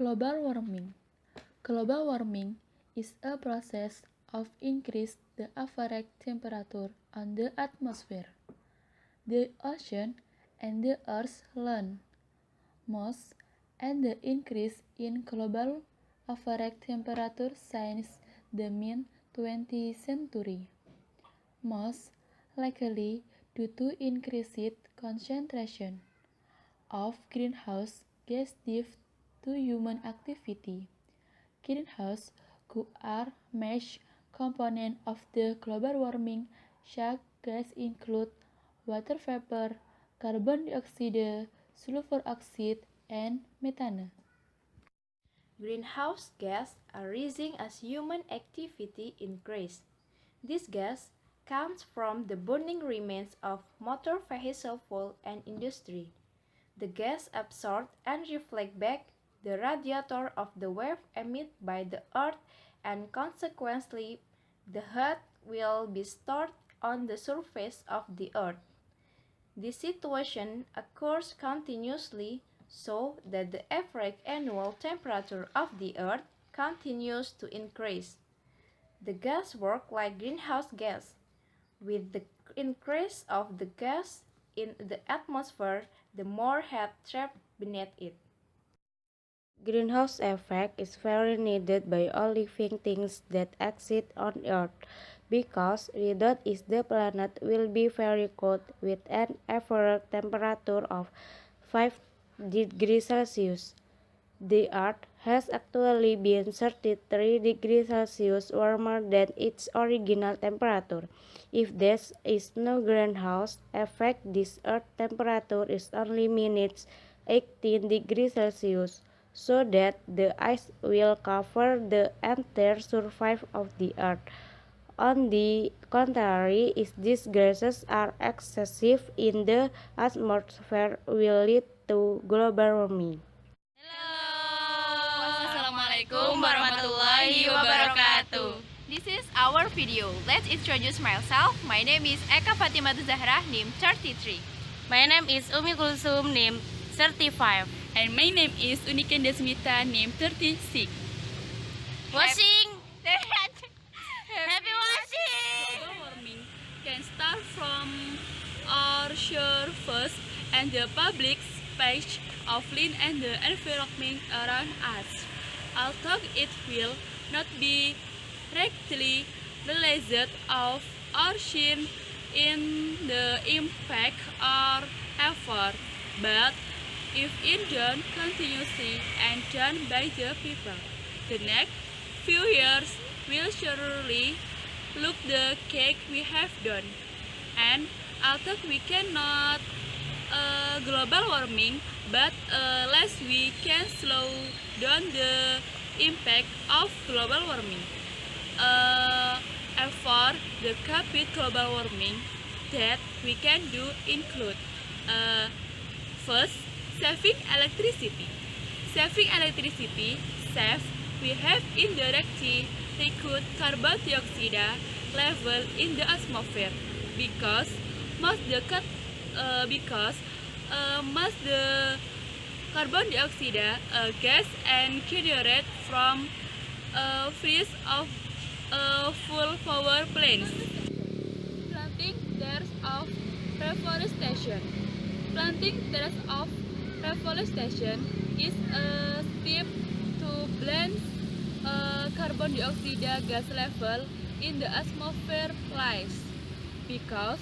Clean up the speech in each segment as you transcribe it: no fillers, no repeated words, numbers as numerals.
Global warming. Global warming is a process of increase the average temperature on the atmosphere, the ocean, and the Earth's land mass, and the increase in global average temperature since the mid-20th century, most likely due to increased concentration of greenhouse gas due to human activity. Greenhouse gas are major components of the global warming. Such gases include water vapor, carbon dioxide, sulfur oxide, and methane. Greenhouse gases are rising as human activity increases. This gas comes from the burning remains of motor vehicle fuel and industry. The gas absorbs and reflects back the radiator of the wave emitted by the Earth, and consequently the heat will be stored on the surface of the Earth. This situation occurs continuously so that the average annual temperature of the Earth continues to increase. The gas work like greenhouse gas. With the increase of the gas in the atmosphere, the more heat trapped beneath it. Greenhouse effect is very needed by all living things that exist on Earth, because without it the planet will be very cold with an average temperature of 5 degrees Celsius. The Earth has actually been 33 degrees Celsius warmer than its original temperature. If there is no greenhouse effect, this Earth temperature is only minus 18 degrees Celsius, so that the ice will cover the entire surface of the Earth. On the contrary, if these gases are excessive in the atmosphere, will lead to global warming. Halo, Assalamualaikum warahmatullahi wabarakatuh. This is our video. Let's introduce myself. My name is Eka Fatimah Zahra, name 33. My name is Umi Kulsum, name 35. And my name is Uniken Desmita, name 36. Washing! Happy washing! Global warming can start from our shore first and the public space of land and the environment around us. Although it will not be directly related of or seen in the impact or effort, but if it done continuously and done by the people, the next few years will surely look the cake we have done. And although we cannot global warming, but less we can slow down the impact of global warming. Effort the curb global warming that we can do include first, saving electricity. Saving electricity saves we have indirectly reduced carbon dioxide level in the atmosphere because most the carbon dioxide gas and generate from freeze of full power plants. Planting trees of reforestation. Planting trees of reforestation is a step to balance carbon dioxide gas level in the atmosphere rise, because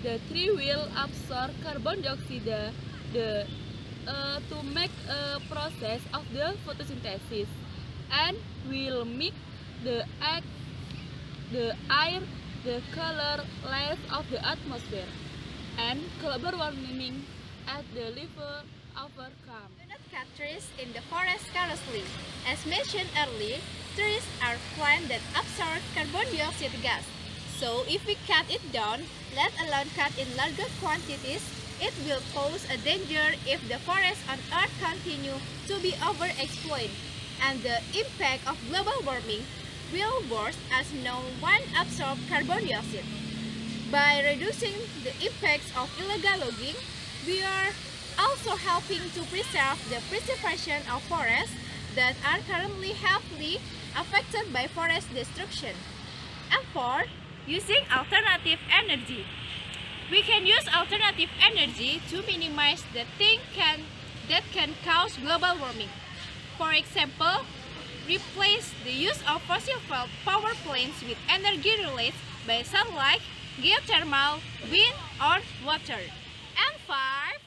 the tree will absorb carbon dioxide to make a process of the photosynthesis and will make the air the color layers of the atmosphere, and global warming at the level overcome. Do not cut trees in the forest carelessly. As mentioned earlier, trees are plants that absorb carbon dioxide gas. So if we cut it down, let alone cut in larger quantities, it will pose a danger if the forests on Earth continue to be overexploited, and the impact of global warming will worse as no one absorbs carbon dioxide. By reducing the impacts of illegal logging, we are also helping to preserve the preservation of forests that are currently heavily affected by forest destruction. And 4. Using alternative energy. We can use alternative energy to minimize the things that can cause global warming. For example, replace the use of fossil fuel power plants with energy released by sunlight, geothermal, wind, or water. And 5.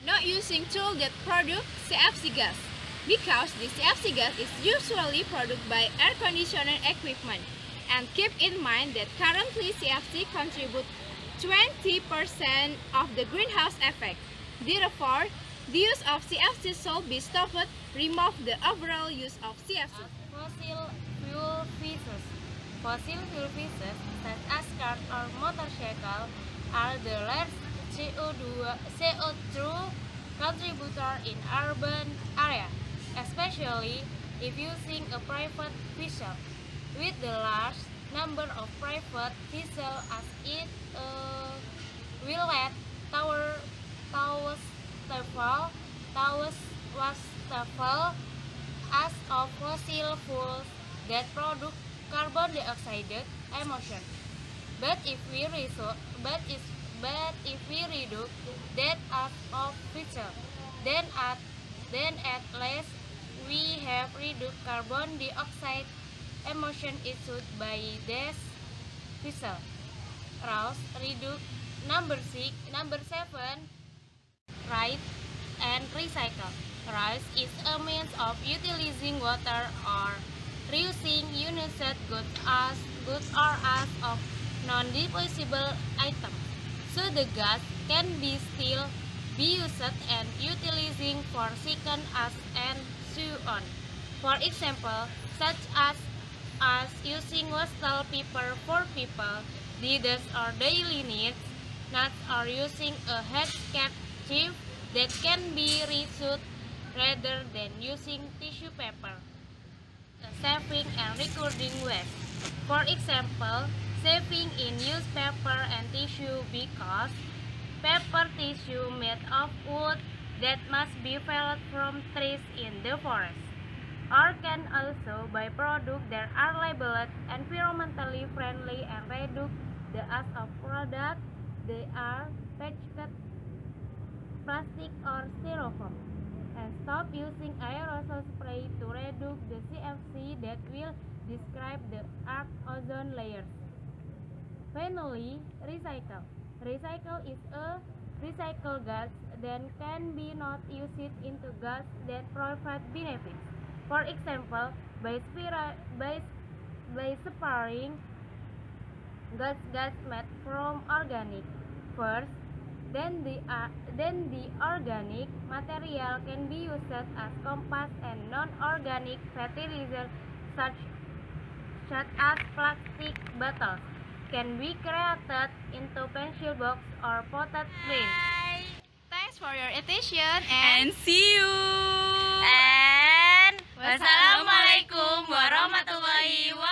Not using tools that produce CFC gas, because the CFC gas is usually produced by air conditioning equipment. And keep in mind that currently CFC contributes 20% of the greenhouse effect. Therefore, the use of CFC should be stopped. Remove the overall use of CFC. Fossil fuel fuels. Fossil fuel fuels such as car or motorcycle are the largest CO2 contributor in urban area, especially if using a private vehicle. With the large number of private vehicles as it will let wasteful as of fossil fuels that produce carbon dioxide emission. But if we reduce that as of future, then at least we have reduced carbon dioxide emission issued by this vessel. Reduce. Number 7. Rise and recycle. Rise is a means of utilizing water or reusing unused goods or as of non-disposable items, so the gas can be still be used and utilizing for second as and so on. For example, such as using wastel paper for people, needs or daily needs, not or using a handkerchief that can be reused rather than using tissue paper. Saving and recording waste. For example, saving in newspaper and tissue because paper tissue made of wood that must be felled from trees in the forest, or can also buy products that are labeled environmentally friendly and reduce the as of product they are packaged plastic or styrofoam, and stop using aerosol spray to reduce the CFC that will describe the Earth's ozone layers. Finally, recycle. Recycle is a recycled gas that can be not used into gas that provide benefits. For example, by separating gas made from organic first, then the organic material can be used as compost, and non-organic fertilizer such as plastic bottles can be created into pencil box or potted plants. Thanks for your attention And see you. And wassalamualaikum warahmatullahi wabarakatuh.